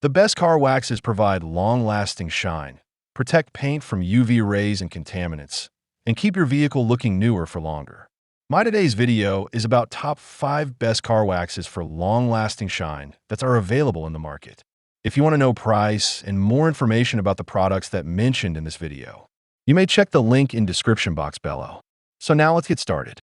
The best car waxes provide long-lasting shine, protect paint from UV rays and contaminants, and keep your vehicle looking newer for longer. My today's video is about top 5 best car waxes for long-lasting shine that are available in the market. If you want to know price and more information about the products that mentioned in this video, you may check the link in description box below. So now let's get started.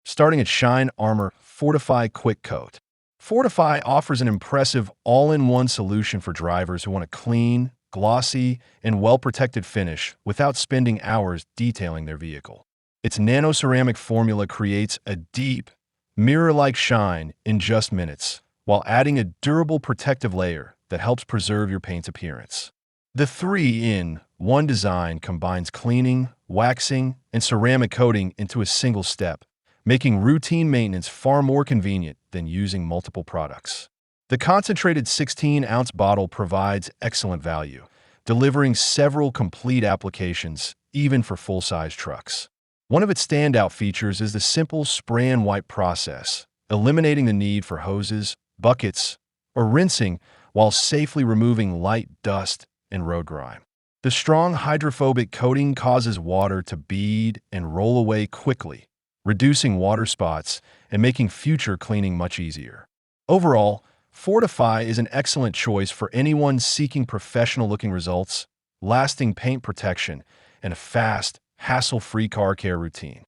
Starting at Shine Armor Fortify Quick Coat. Fortify offers an impressive all-in-one solution for drivers who want a clean, glossy, and well-protected finish without spending hours detailing their vehicle. Its nano-ceramic formula creates a deep, mirror-like shine in just minutes, while adding a durable protective layer that helps preserve your paint's appearance. The 3-in-1 design combines cleaning, waxing, and ceramic coating into a single step, making routine maintenance far more convenient than using multiple products. The concentrated 16-ounce bottle provides excellent value, delivering several complete applications, even for full-size trucks. One of its standout features is the simple spray and wipe process, eliminating the need for hoses, buckets, or rinsing while safely removing light dust and road grime. The strong hydrophobic coating causes water to bead and roll away quickly, reducing water spots and making future cleaning much easier. Overall, Fortify is an excellent choice for anyone seeking professional-looking results, lasting paint protection, and a fast, hassle-free car care routine.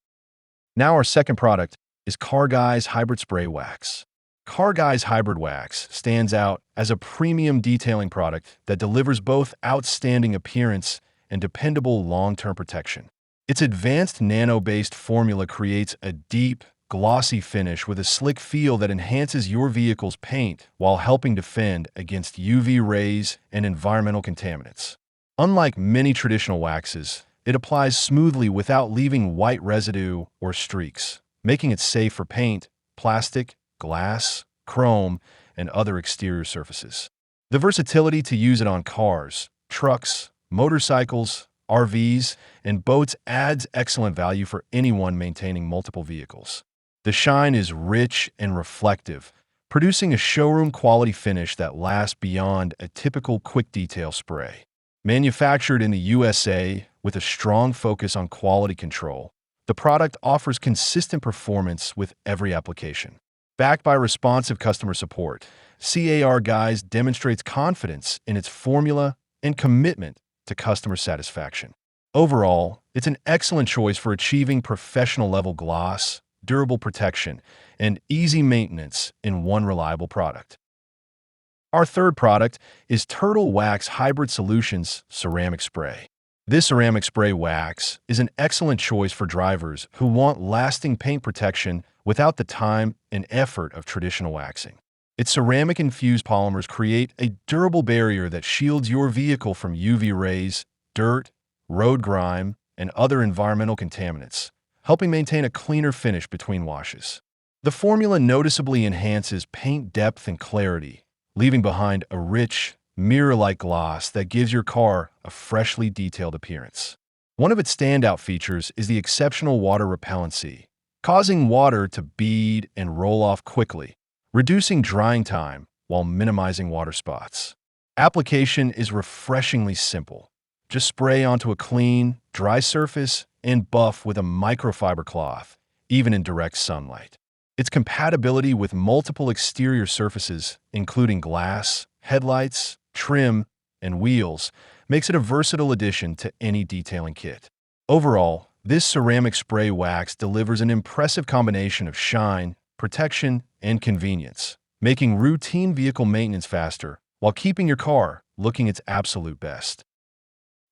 Now our second product is Car Guys Hybrid Spray Wax. Car Guys Hybrid Wax stands out as a premium detailing product that delivers both outstanding appearance and dependable long-term protection. Its advanced nano-based formula creates a deep, glossy finish with a slick feel that enhances your vehicle's paint while helping defend against UV rays and environmental contaminants. Unlike many traditional waxes, it applies smoothly without leaving white residue or streaks, making it safe for paint, plastic, glass, chrome, and other exterior surfaces. The versatility to use it on cars, trucks, motorcycles, RVs, and boats adds excellent value for anyone maintaining multiple vehicles. The shine is rich and reflective, producing a showroom-quality finish that lasts beyond a typical quick detail spray. Manufactured in the USA with a strong focus on quality control, the product offers consistent performance with every application. Backed by responsive customer support, Car Guys demonstrates confidence in its formula and commitment to customer satisfaction. Overall, it's an excellent choice for achieving professional-level gloss, durable protection, and easy maintenance in one reliable product. Our third product is Turtle Wax Hybrid Solutions Ceramic Spray. This ceramic spray wax is an excellent choice for drivers who want lasting paint protection without the time and effort of traditional waxing. Its ceramic-infused polymers create a durable barrier that shields your vehicle from UV rays, dirt, road grime, and other environmental contaminants, helping maintain a cleaner finish between washes. The formula noticeably enhances paint depth and clarity, leaving behind a rich, mirror-like gloss that gives your car a freshly detailed appearance. One of its standout features is the exceptional water repellency, causing water to bead and roll off quickly, reducing drying time while minimizing water spots. Application is refreshingly simple. Just spray onto a clean, dry surface and buff with a microfiber cloth, even in direct sunlight. Its compatibility with multiple exterior surfaces, including glass, headlights, trim, and wheels, makes it a versatile addition to any detailing kit. Overall, this ceramic spray wax delivers an impressive combination of shine, protection, and convenience, making routine vehicle maintenance faster while keeping your car looking its absolute best.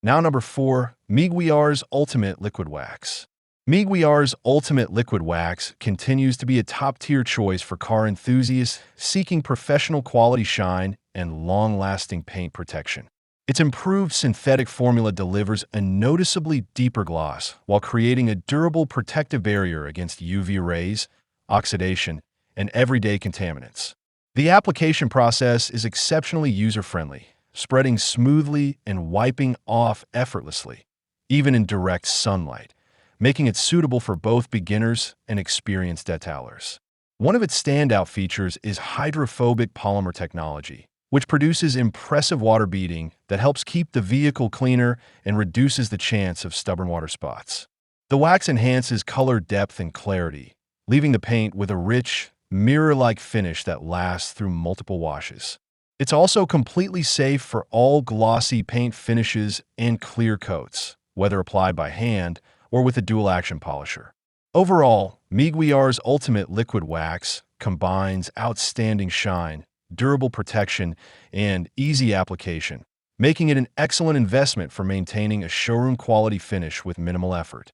Now number 4, Meguiar's Ultimate Liquid Wax. Meguiar's Ultimate Liquid Wax continues to be a top-tier choice for car enthusiasts seeking professional quality shine and long-lasting paint protection. Its improved synthetic formula delivers a noticeably deeper gloss while creating a durable protective barrier against UV rays, oxidation, and everyday contaminants. The application process is exceptionally user-friendly, spreading smoothly and wiping off effortlessly, even in direct sunlight, making it suitable for both beginners and experienced detailers. One of its standout features is hydrophobic polymer technology, which produces impressive water beading that helps keep the vehicle cleaner and reduces the chance of stubborn water spots. The wax enhances color depth and clarity, leaving the paint with a rich, mirror-like finish that lasts through multiple washes. It's also completely safe for all glossy paint finishes and clear coats, whether applied by hand or with a dual-action polisher. Overall, Miguiar's Ultimate Liquid Wax combines outstanding shine, durable protection, and easy application, making it an excellent investment for maintaining a showroom-quality finish with minimal effort.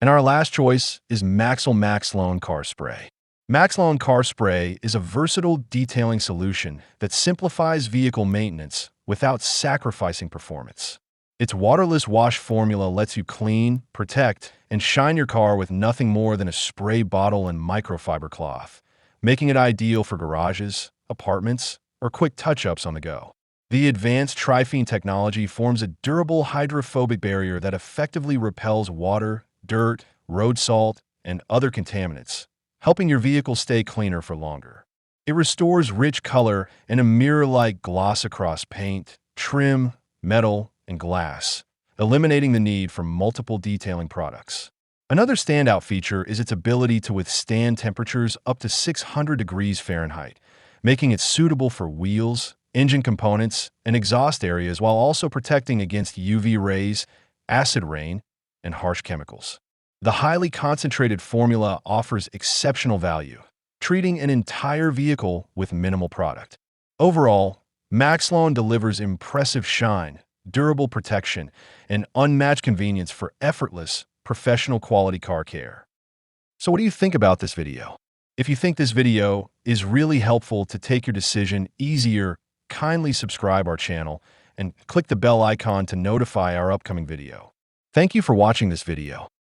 And our last choice is Maxell Max Loan Car Spray. Max Loan Car Spray is a versatile detailing solution that simplifies vehicle maintenance without sacrificing performance. Its waterless wash formula lets you clean, protect, and shine your car with nothing more than a spray bottle and microfiber cloth, making it ideal for garages, apartments, or quick touch-ups on the go. The advanced Triphene technology forms a durable hydrophobic barrier that effectively repels water, dirt, road salt, and other contaminants, helping your vehicle stay cleaner for longer. It restores rich color and a mirror-like gloss across paint, trim, metal, and glass, eliminating the need for multiple detailing products. Another standout feature is its ability to withstand temperatures up to 600 degrees Fahrenheit, making it suitable for wheels, engine components, and exhaust areas while also protecting against UV rays, acid rain, and harsh chemicals. The highly concentrated formula offers exceptional value, treating an entire vehicle with minimal product. Overall, Maxloan delivers impressive shine, durable protection, and unmatched convenience for effortless, professional quality car care. So what do you think about this video? If you think this video is really helpful to take your decision easier, kindly subscribe our channel and click the bell icon to notify our upcoming video. Thank you for watching this video.